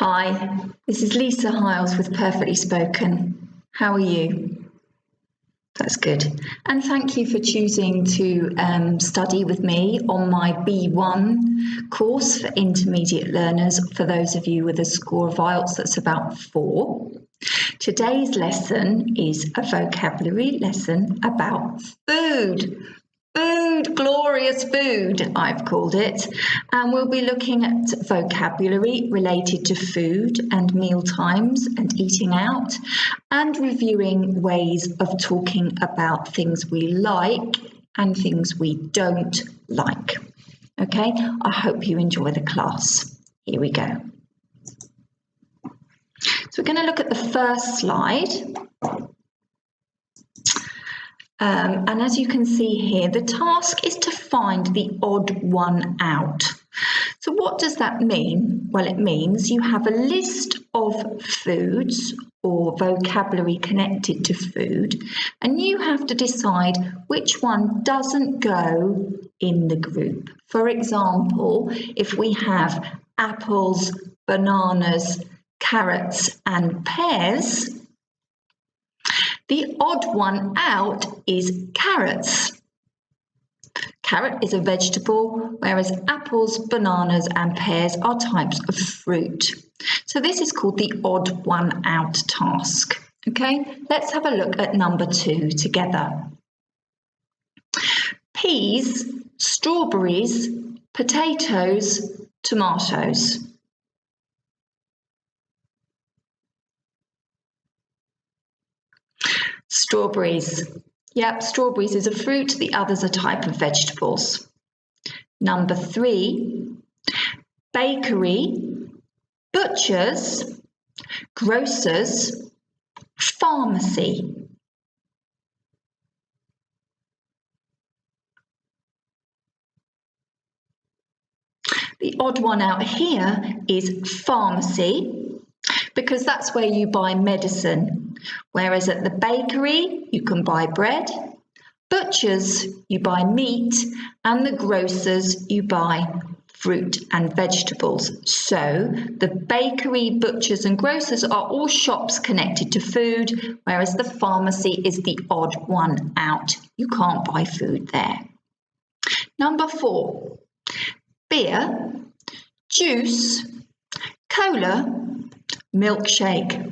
Hi, this is Lisa Hiles with Perfectly Spoken. How are you? That's good. And thank you for choosing to study with me on my B1 course for intermediate learners, for those of you with a score of IELTS that's about 4. Today's lesson is a vocabulary lesson about food. Food, glorious food, I've called it. And we'll be looking at vocabulary related to food and meal times and eating out, and reviewing ways of talking about things we like and things we don't like. Okay, I hope you enjoy the class. Here we go. So we're going to look at the first slide. And as you can see here, the task is to find the odd one out. So what does that mean? Well, it means you have a list of foods or vocabulary connected to food, and you have to decide which one doesn't go in the group. For example, if we have apples, bananas, carrots, and pears, the odd one out is carrots. Carrot is a vegetable, whereas apples, bananas, and pears are types of fruit. So this is called the odd one out task. Okay, let's have a look at number 2 together. Peas, strawberries, potatoes, tomatoes. Strawberries. Yep, strawberries is a fruit, the other's a type of vegetables. Number 3, bakery, butchers, grocers, pharmacy. The odd one out here is pharmacy, because that's where you buy medicine, whereas at the bakery you can buy bread, butchers you buy meat, and the grocers you buy fruit and vegetables. So the bakery, butchers and grocers are all shops connected to food, whereas the pharmacy is the odd one out. You can't buy food there. Number 4, beer, juice, cola, milkshake.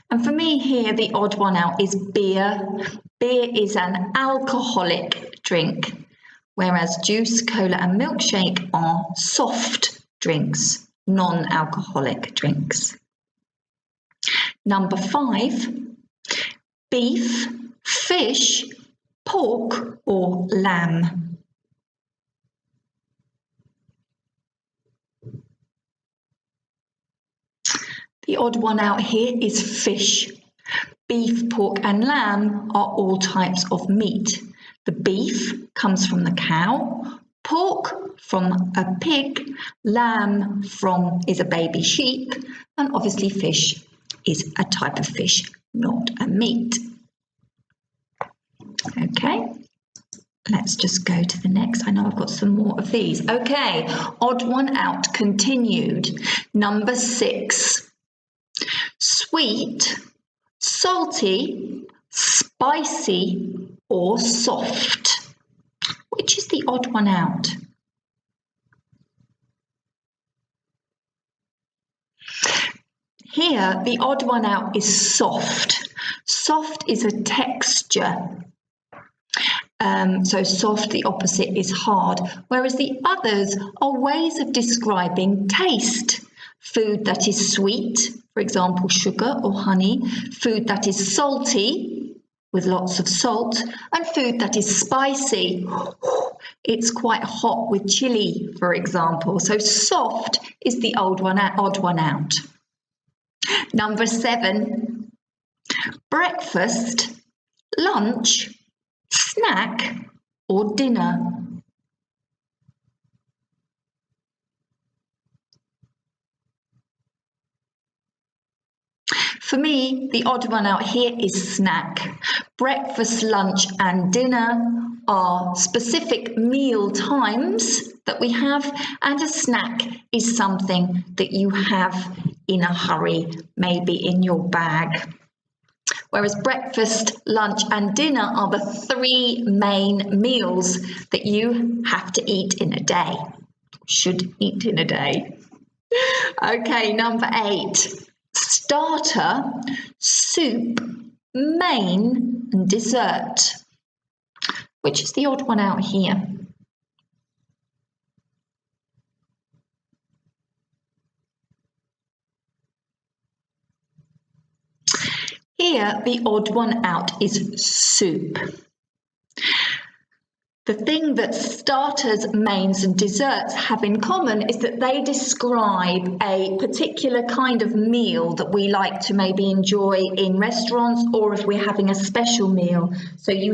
And for me here, the odd one out is beer. Beer is an alcoholic drink, whereas juice, cola and milkshake are soft drinks, non-alcoholic drinks. Number 5, beef, fish, pork or lamb. The odd one out here is fish. Beef, pork and lamb are all types of meat. The beef comes from the cow, pork from a pig, lamb is a baby sheep, and obviously fish is a type of fish, not a meat. Okay, let's just go to the next. I know I've got some more of these. Okay, odd one out continued. Number 6. Sweet, salty, spicy or soft. Which is the odd one out? Here, the odd one out is soft. Soft is a texture. So soft, the opposite is hard, whereas the others are ways of describing taste. Food that is sweet, for example, sugar or honey. Food that is salty, with lots of salt. And food that is spicy. It's quite hot with chili, for example. So soft is the odd one out. Number 7, breakfast, lunch, snack or dinner. For me, the odd one out here is snack. Breakfast, lunch and dinner are specific meal times that we have, and a snack is something that you have in a hurry, maybe in your bag. Whereas breakfast, lunch and dinner are the three main meals that you have to eat in a day, should eat in a day. Okay, number 8, starter, soup, main and dessert. Which is the odd one out here? Here, the odd one out is soup. The thing that starters, mains and desserts have in common is that they describe a particular kind of meal that we like to maybe enjoy in restaurants, or if we're having a special meal. So you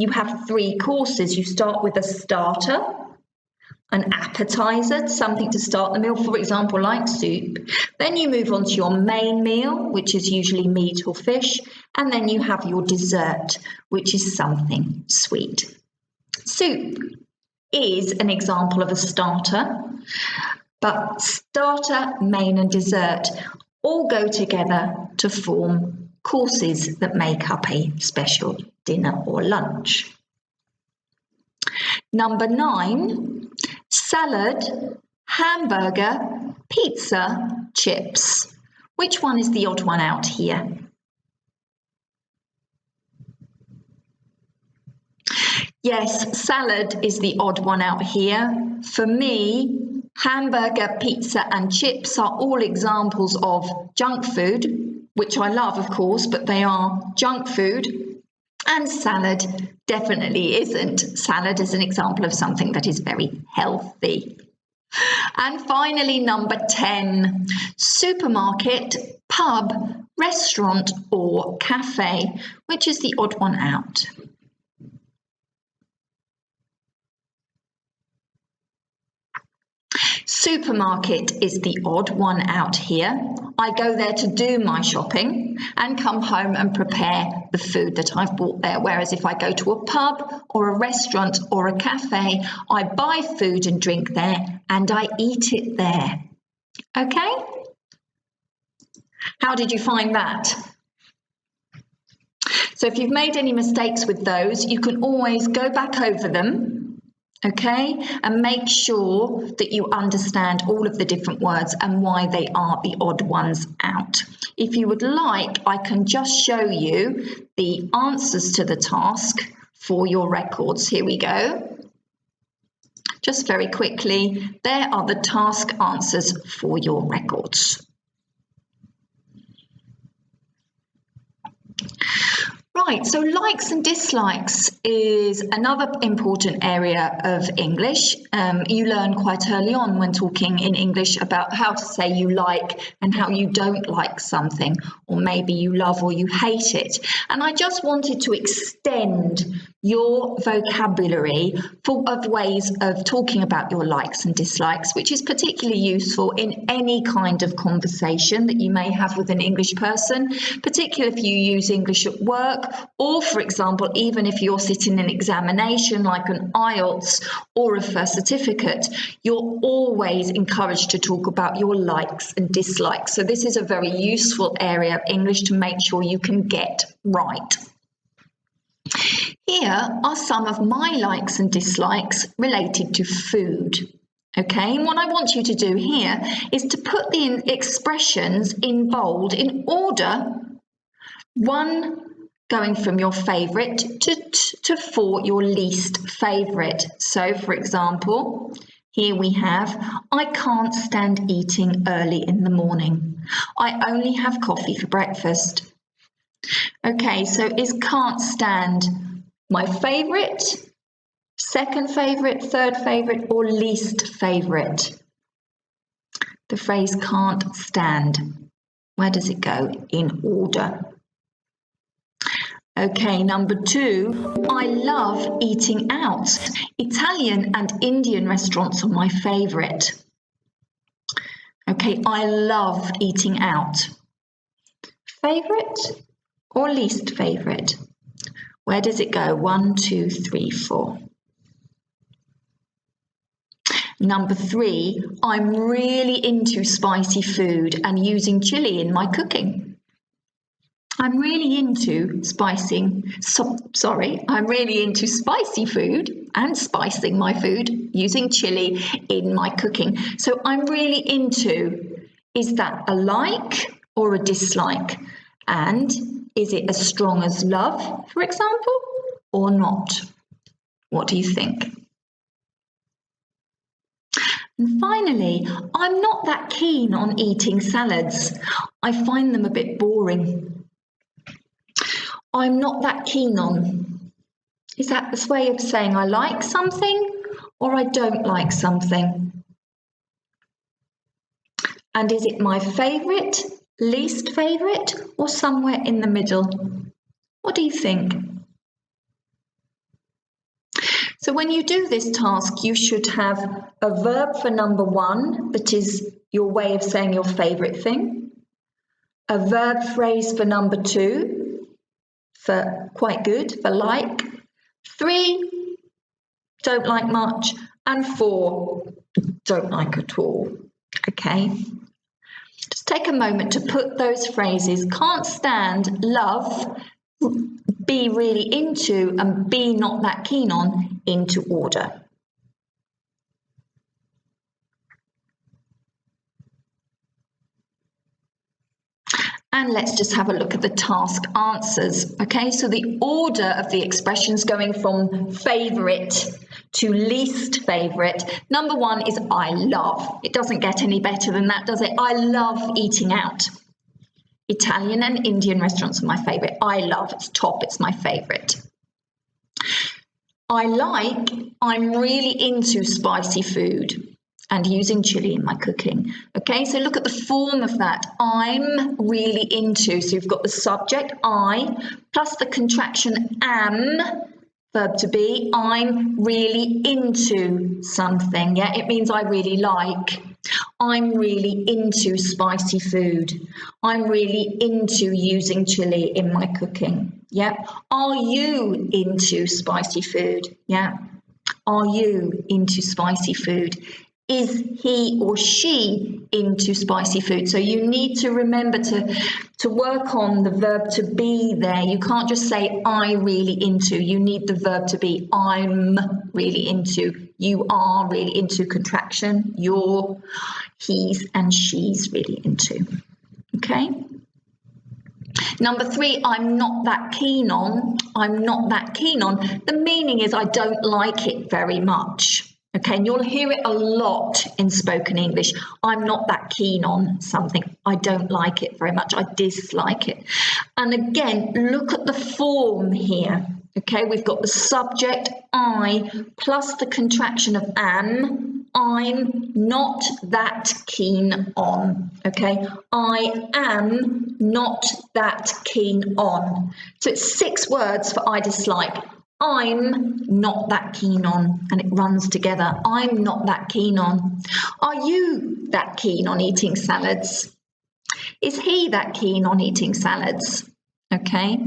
have 3 courses. You start with a starter, an appetizer, something to start the meal, for example, like soup. Then you move on to your main meal, which is usually meat or fish, and then you have your dessert, which is something sweet. Soup is an example of a starter, but starter, main and dessert all go together to form courses that make up a special dinner or lunch. Number 9, salad, hamburger, pizza, chips. Which one is the odd one out here? Yes, salad is the odd one out here. For me, hamburger, pizza and chips are all examples of junk food, which I love, of course, but they are junk food. And salad definitely isn't. Salad is an example of something that is very healthy. And finally, number 10, supermarket, pub, restaurant or cafe, which is the odd one out. Supermarket is the odd one out here. I go there to do my shopping and come home and prepare the food that I've bought there. Whereas if I go to a pub or a restaurant or a cafe, I buy food and drink there and I eat it there. Okay? How did you find that? So if you've made any mistakes with those, you can always go back over them. Okay, and make sure that you understand all of the different words and why they are the odd ones out. If you would like, I can just show you the answers to the task for your records. Here we go. Just very quickly, there are the task answers for your records. Right, so likes and dislikes is another important area of English. You learn quite early on when talking in English about how to say you like and how you don't like something, or maybe you love or you hate it. And I just wanted to extend your vocabulary of ways of talking about your likes and dislikes, which is particularly useful in any kind of conversation that you may have with an English person, particularly if you use English at work, or for example, even if you're sitting an examination like an IELTS or a first certificate, you're always encouraged to talk about your likes and dislikes. So this is a very useful area of English to make sure you can get right. Here are some of my likes and dislikes related to food. Okay, and what I want you to do here is to put the expressions in bold in order, one going from your favourite to 4 your least favourite. So, for example, here we have, I can't stand eating early in the morning. I only have coffee for breakfast. Okay, so is can't stand my favourite, second favourite, third favourite, or least favourite? The phrase can't stand, where does it go? In order. Okay, number 2, I love eating out. Italian and Indian restaurants are my favourite. Okay, I love eating out. Favourite or least favourite? Where does it go? 1, 2, 3, 4. Number 3, I'm really into spicy food and using chili in my cooking. I'm really into spicy food and spicing my food using chili in my cooking. So I'm really into, is that a like or a dislike? And is it as strong as love, for example, or not? What do you think? And finally, I'm not that keen on eating salads. I find them a bit boring. I'm not that keen on. Is that this way of saying I like something or I don't like something? And is it my favourite, least favourite, or somewhere in the middle? What do you think? So when you do this task, you should have a verb for number 1, that is your way of saying your favourite thing, a verb phrase for number 2, for quite good, for like, 3, don't like much, and 4, don't like at all. Okay? Just take a moment to put those phrases, can't stand, love, be really into, and be not that keen on, into order. And let's just have a look at the task answers. Okay, so the order of the expressions going from favourite to least favourite. Number 1 is I love. It doesn't get any better than that, does it? I love eating out. Italian and Indian restaurants are my favourite. I love, it's top, it's my favourite. I like, I'm really into spicy food and using chili in my cooking. Okay, so look at the form of that. I'm really into, so you've got the subject, I, plus the contraction am, verb to be, I'm really into something. Yeah, it means I really like. I'm really into spicy food. I'm really into using chili in my cooking. Yeah. Are you into spicy food? Yeah. Are you into spicy food? Is he or she into spicy food? So you need to remember to work on the verb to be there. You can't just say I really into. You need the verb to be I'm really into. You are really into, contraction. You're, he's and she's really into. Okay? Number 3, I'm not that keen on. I'm not that keen on. The meaning is I don't like it very much. Okay, and you'll hear it a lot in spoken English. I'm not that keen on something. I don't like it very much. I dislike it. And again, look at the form here. Okay, we've got the subject, I, plus the contraction of am. I'm not that keen on. Okay, I am not that keen on. So it's 6 words for I dislike. I'm not that keen on, and it runs together. I'm not that keen on. Are you that keen on eating salads? Is he that keen on eating salads? Okay,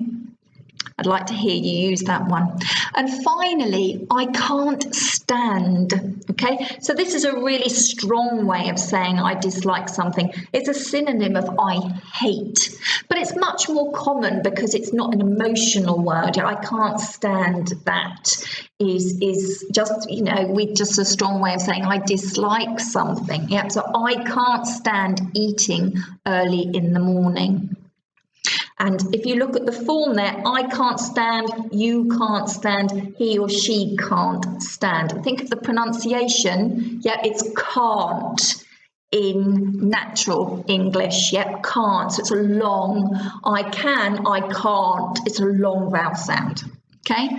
I'd like to hear you use that one. And finally, I can't stand. Okay, so this is a really strong way of saying I dislike something. It's a synonym of I hate, but it's much more common because it's not an emotional word. I can't stand that is just, you know, with just a strong way of saying I dislike something. Yeah, so I can't stand eating early in the morning. And if you look at the form there, I can't stand, you can't stand, he or she can't stand. Think of the pronunciation. Yeah, it's can't in natural English. Yep, can't. So it's a long, I can, I can't. It's a long vowel sound. Okay.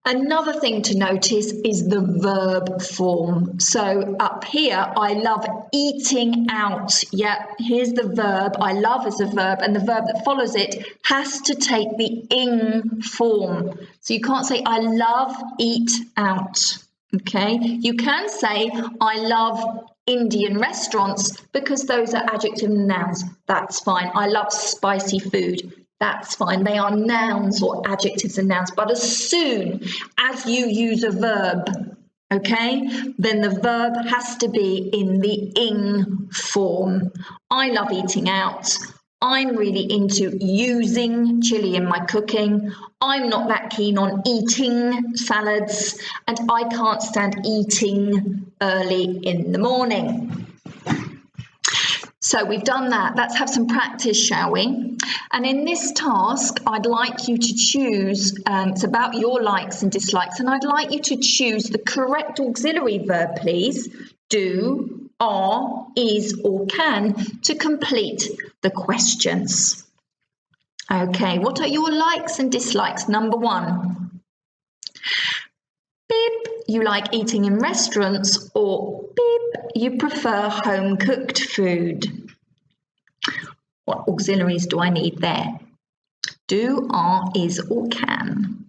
Another thing to notice is the verb form. So up here, I love eating out. Yeah, here's the verb. I love is a verb, and the verb that follows it has to take the ing form. So you can't say I love eat out. Okay, you can say I love Indian restaurants because those are adjective and nouns. That's fine. I love spicy food. That's fine. They are nouns or adjectives and nouns. But as soon as you use a verb, okay, then the verb has to be in the ing form. I love eating out. I'm really into using chili in my cooking. I'm not that keen on eating salads, and I can't stand eating early in the morning. So we've done that. Let's have some practice, shall we? And in this task, I'd like you to choose, it's about your likes and dislikes, and I'd like you to choose the correct auxiliary verb, please. Do, are, is, or can to complete the questions. Okay, what are your likes and dislikes? Number 1. Beep, you like eating in restaurants, or beep, you prefer home-cooked food. What auxiliaries do I need there? Do, are, is, or can.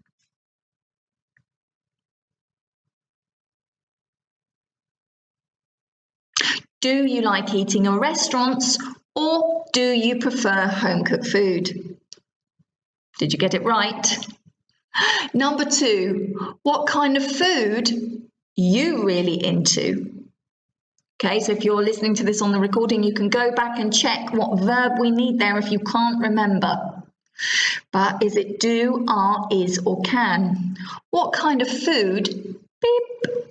Do you like eating in restaurants, or do you prefer home-cooked food? Did you get it right? Number 2, what kind of food you really into? Okay, so if you're listening to this on the recording, you can go back and check what verb we need there if you can't remember. But is it do, are, is, or can? What kind of food, beep,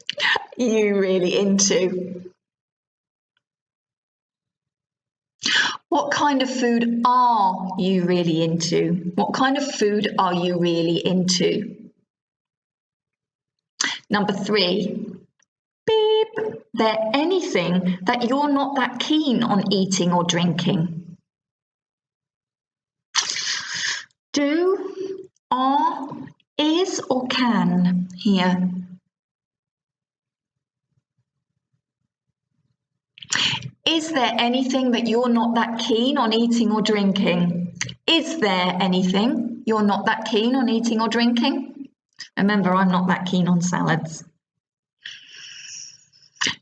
you really into? What kind of food are you really into? What kind of food are you really into? Number 3, beep, there anything that you're not that keen on eating or drinking? Do, are, is, or can here? Is there anything that you're not that keen on eating or drinking? Is there anything you're not that keen on eating or drinking? Remember, I'm not that keen on salads.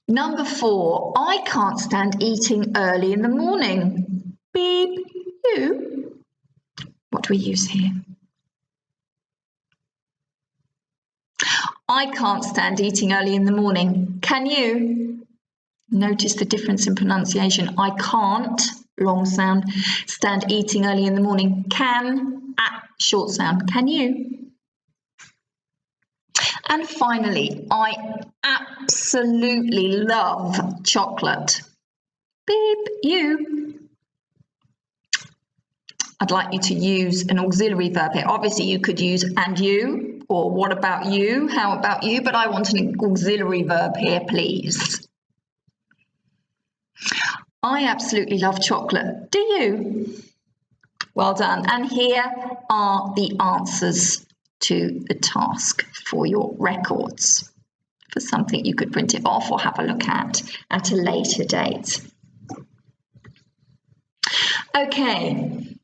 Number 4, I can't stand eating early in the morning. Beep, you. What do we use here? I can't stand eating early in the morning. Can you? Notice the difference in pronunciation. I can't, long sound, stand eating early in the morning. Can, short sound. Can you? And finally, I absolutely love chocolate. Beep, you. I'd like you to use an auxiliary verb here. Obviously, you could use and you, or what about you, how about you, but I want an auxiliary verb here, please. I absolutely love chocolate. Do you? Well done. And here are the answers to the task for your records, for something you could print it off or have a look at a later date. Okay,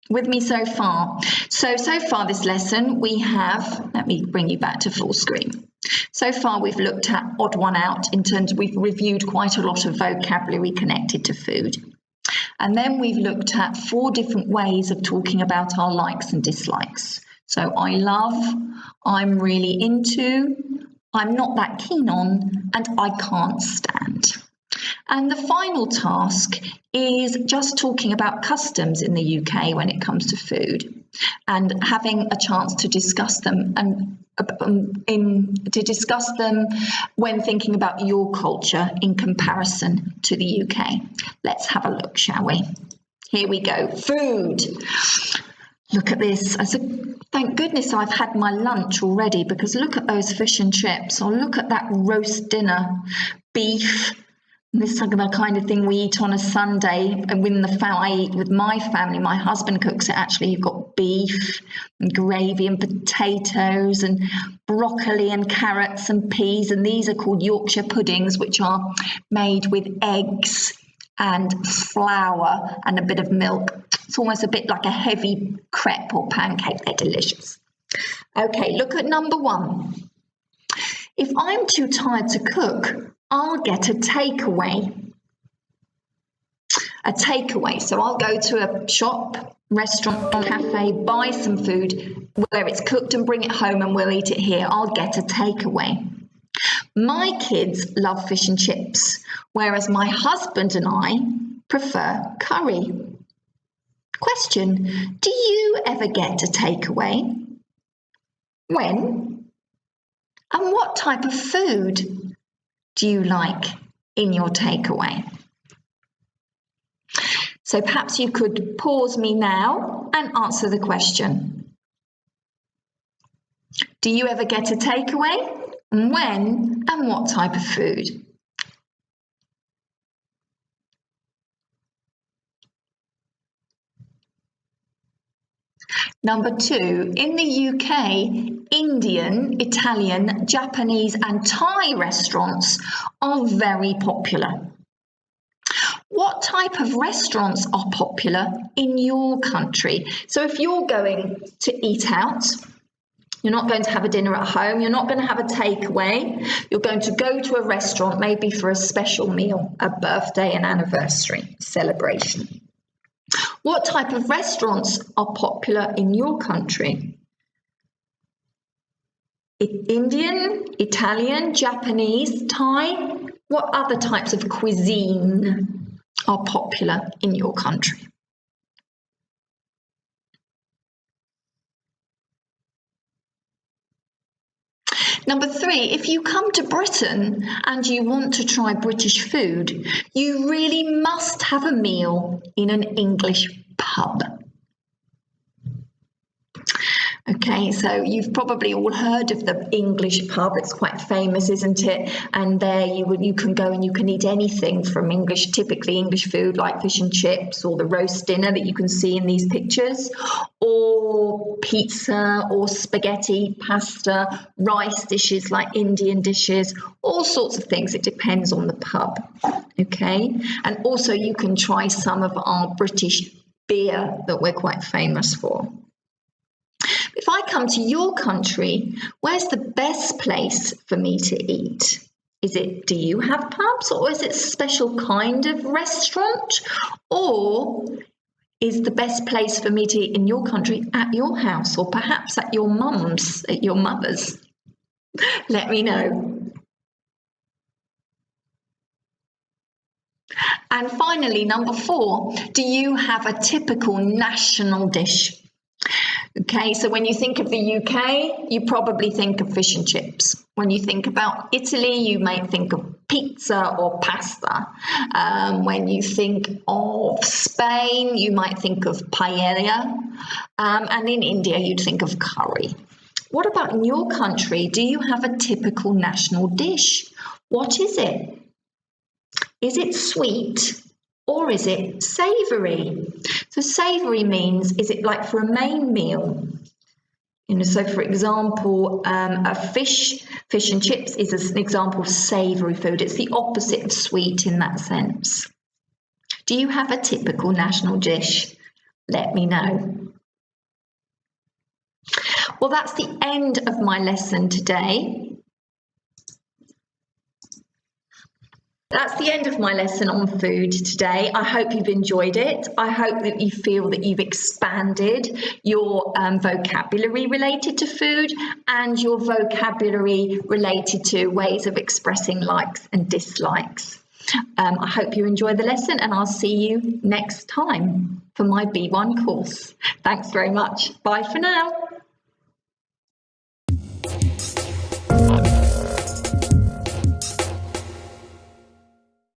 with me so far? So far this lesson we have, let me bring you back to full screen. So far we've looked at odd one out in terms of we've reviewed quite a lot of vocabulary connected to food. And then we've looked at 4 different ways of talking about our likes and dislikes. So I love, I'm really into, I'm not that keen on, and I can't stand. And the final task is just talking about customs in the UK when it comes to food and having a chance to discuss them and when thinking about your culture in comparison to the UK. Let's have a look, shall we? Here we go. Food. Look at this. Thank goodness I've had my lunch already, because look at those fish and chips, or look at that roast dinner, beef. This is the kind of thing we eat on a Sunday, and I eat with my family. My husband cooks it. Actually, you've got beef and gravy and potatoes and broccoli and carrots and peas, and these are called Yorkshire puddings, which are made with eggs and flour and a bit of milk. It's almost a bit like a heavy crepe or pancake. They're delicious. Okay, look at number 1. If I'm too tired to cook, I'll get a takeaway. A takeaway. So I'll go to a shop, restaurant, cafe, buy some food where it's cooked and bring it home and we'll eat it here. I'll get a takeaway. My kids love fish and chips, whereas my husband and I prefer curry. Question, do you ever get a takeaway? When? And what type of food do you like in your takeaway? So perhaps you could pause me now and answer the question. Do you ever get a takeaway? When and what type of food? Number 2, in the UK, Indian, Italian, Japanese and Thai restaurants are very popular. What type of restaurants are popular in your country? So if you're going to eat out, you're not going to have a dinner at home, you're not going to have a takeaway, you're going to go to a restaurant maybe for a special meal, a birthday, an anniversary celebration. What type of restaurants are popular in your country? Indian, Italian, Japanese, Thai? What other types of cuisine are popular in your country? Number 3, if you come to Britain and you want to try British food, you really must have a meal in an English pub. Okay, so you've probably all heard of the English pub. It's quite famous, isn't it? And there you can go and you can eat anything from typically English food like fish and chips or the roast dinner that you can see in these pictures, or pizza or spaghetti, pasta, rice dishes like Indian dishes, all sorts of things. It depends on the pub, okay? And also you can try some of our British beer that we're quite famous for. If I come to your country, where's the best place for me to eat? Do you have pubs, or is it a special kind of restaurant? Or is the best place for me to eat in your country at your house, or perhaps at your mum's, at your mother's? Let me know. And finally, number 4, do you have a typical national dish? Okay, so when you think of the UK, you probably think of fish and chips. When you think about Italy, you might think of pizza or pasta. When you think of Spain, you might think of paella. And in India, you'd think of curry. What about in your country? Do you have a typical national dish? What is it? Is it sweet? Or is it savoury? So savoury means, is it like for a main meal? So for example, a fish and chips is an example of savoury food. It's the opposite of sweet in that sense. Do you have a typical national dish? Let me know. Well, that's the end of my lesson today. That's the end of my lesson on food today. I hope you've enjoyed it. I hope that you feel that you've expanded your vocabulary related to food and your vocabulary related to ways of expressing likes and dislikes. I hope you enjoy the lesson, and I'll see you next time for my B1 course. Thanks very much. Bye for now.